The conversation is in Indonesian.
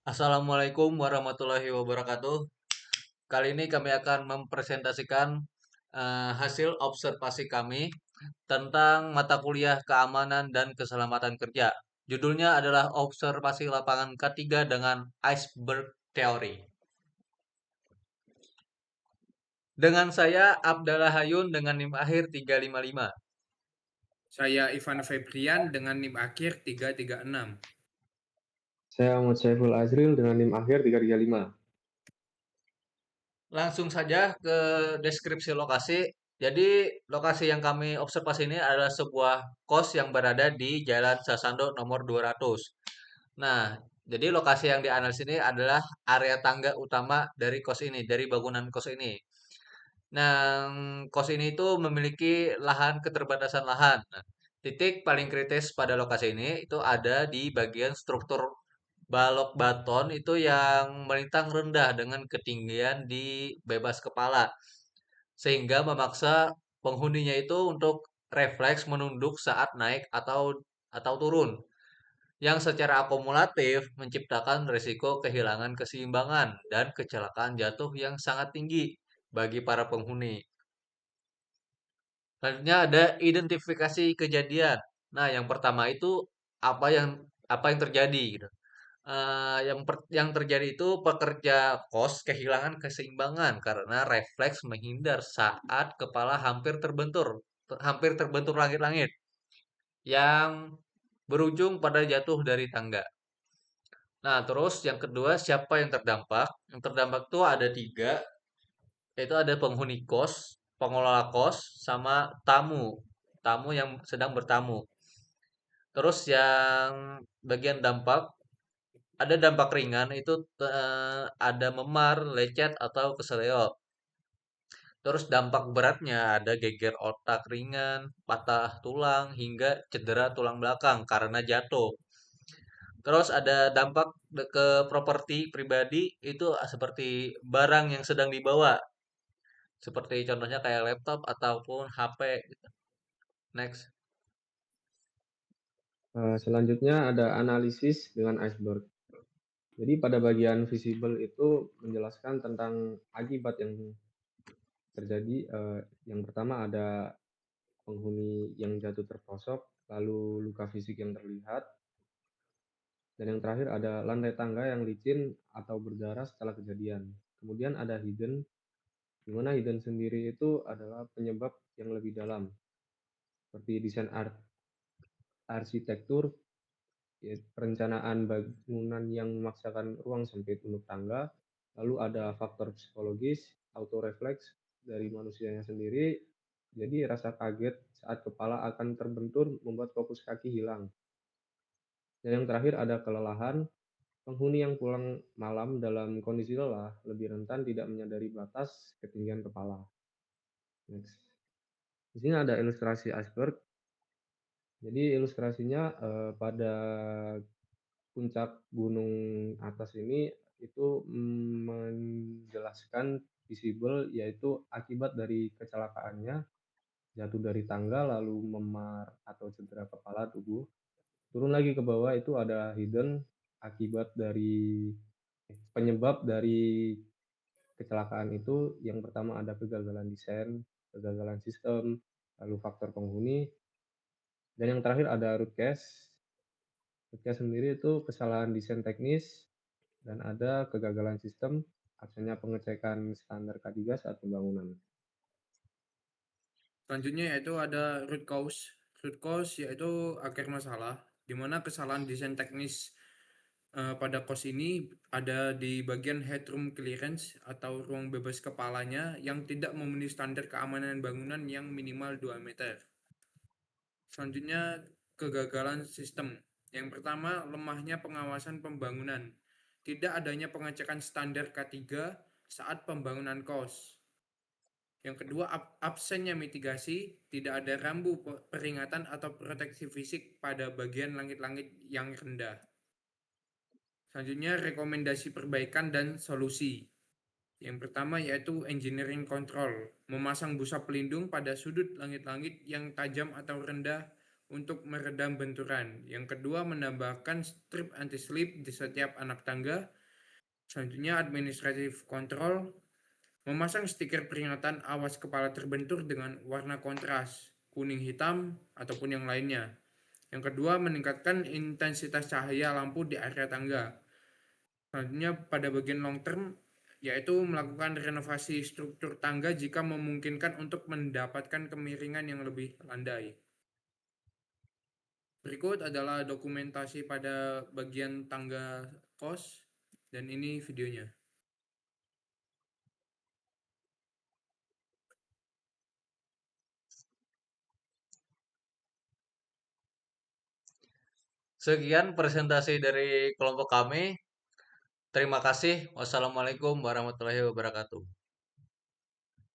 Assalamualaikum warahmatullahi wabarakatuh. Kali ini kami akan mempresentasikan hasil observasi kami tentang mata kuliah keamanan dan keselamatan kerja. Judulnya adalah Observasi Lapangan K3 dengan Iceberg Theory. Dengan saya Abdallah Hayun dengan NIM akhir 355. Saya Ivan Febrian dengan NIM akhir 336. Saya Ahmad Syaiful Azril dengan NIM akhir 335. Langsung saja ke deskripsi lokasi. Jadi, lokasi yang kami observasi ini adalah sebuah kos yang berada di Jalan Sasando nomor 200. Nah, jadi lokasi yang dianalisis ini adalah area tangga utama dari kos ini, dari bangunan kos ini. Nah, kos ini itu memiliki keterbatasan lahan. Nah, titik paling kritis pada lokasi ini itu ada di bagian struktur balok baton itu yang melintang rendah dengan ketinggian di bebas kepala, sehingga memaksa penghuninya itu untuk refleks menunduk saat naik atau turun, yang secara akumulatif menciptakan risiko kehilangan keseimbangan dan kecelakaan jatuh yang sangat tinggi bagi para penghuni. Selanjutnya ada identifikasi kejadian. Nah, yang pertama itu apa yang terjadi gitu. Yang terjadi itu pekerja kos kehilangan keseimbangan karena refleks menghindar saat kepala hampir terbentur langit-langit yang berujung pada jatuh dari tangga. Nah, terus yang kedua, siapa yang terdampak? Yang terdampak tuh ada tiga, yaitu ada penghuni kos, pengelola kos, sama tamu. Tamu yang sedang bertamu. Terus yang bagian dampak, ada dampak ringan itu ada memar, lecet, atau keseleo. Terus dampak beratnya ada geger otak ringan, patah tulang, hingga cedera tulang belakang karena jatuh. Terus ada dampak ke properti pribadi itu seperti barang yang sedang dibawa. Seperti contohnya kayak laptop ataupun HP gitu. Next. Selanjutnya ada analisis dengan iceberg. Jadi pada bagian visible itu menjelaskan tentang akibat yang terjadi. Yang pertama ada penghuni yang jatuh terprosok, lalu luka fisik yang terlihat, dan yang terakhir ada lantai tangga yang licin atau berdarah setelah kejadian. Kemudian ada hidden, di mana hidden sendiri itu adalah penyebab yang lebih dalam, seperti desain arsitektur, ya, perencanaan bangunan yang memaksakan ruang sempit untuk tangga, lalu ada faktor psikologis, autorefleks dari manusianya sendiri, jadi rasa kaget saat kepala akan terbentur membuat fokus kaki hilang. Dan yang terakhir ada kelelahan, penghuni yang pulang malam dalam kondisi lelah lebih rentan tidak menyadari batas ketinggian kepala. Next. Di sini ada ilustrasi iceberg. Jadi ilustrasinya pada puncak gunung atas ini itu menjelaskan visible yaitu akibat dari kecelakaannya, jatuh dari tangga lalu memar atau cedera kepala tubuh. Turun lagi ke bawah itu ada hidden akibat dari penyebab dari kecelakaan itu. Yang pertama ada kegagalan desain, kegagalan sistem, lalu faktor penghuni, dan yang terakhir ada root cause. Root cause sendiri itu kesalahan desain teknis, dan ada kegagalan sistem, absennya pengecekan standar K3 saat pembangunan. Selanjutnya yaitu ada root cause. Root cause yaitu akar masalah, di mana kesalahan desain teknis pada kos ini ada di bagian headroom clearance atau ruang bebas kepalanya yang tidak memenuhi standar keamanan bangunan yang minimal 2 meter. Selanjutnya kegagalan sistem. Yang pertama, lemahnya pengawasan pembangunan. Tidak adanya pengecekan standar K3 saat pembangunan kos. Yang kedua, absennya mitigasi, tidak ada rambu peringatan atau proteksi fisik pada bagian langit-langit yang rendah. Selanjutnya, rekomendasi perbaikan dan solusi. Yang pertama yaitu engineering control, memasang busa pelindung pada sudut langit-langit yang tajam atau rendah untuk meredam benturan. Yang kedua, menambahkan strip anti-slip di setiap anak tangga. Selanjutnya, administratif control, memasang stiker peringatan awas kepala terbentur dengan warna kontras, kuning hitam, ataupun yang lainnya. Yang kedua, meningkatkan intensitas cahaya lampu di area tangga. Selanjutnya, pada bagian long term, yaitu melakukan renovasi struktur tangga jika memungkinkan untuk mendapatkan kemiringan yang lebih landai. Berikut adalah dokumentasi pada bagian tangga kos, dan ini videonya. Sekian presentasi dari kelompok kami. Terima kasih. Wassalamualaikum warahmatullahi wabarakatuh.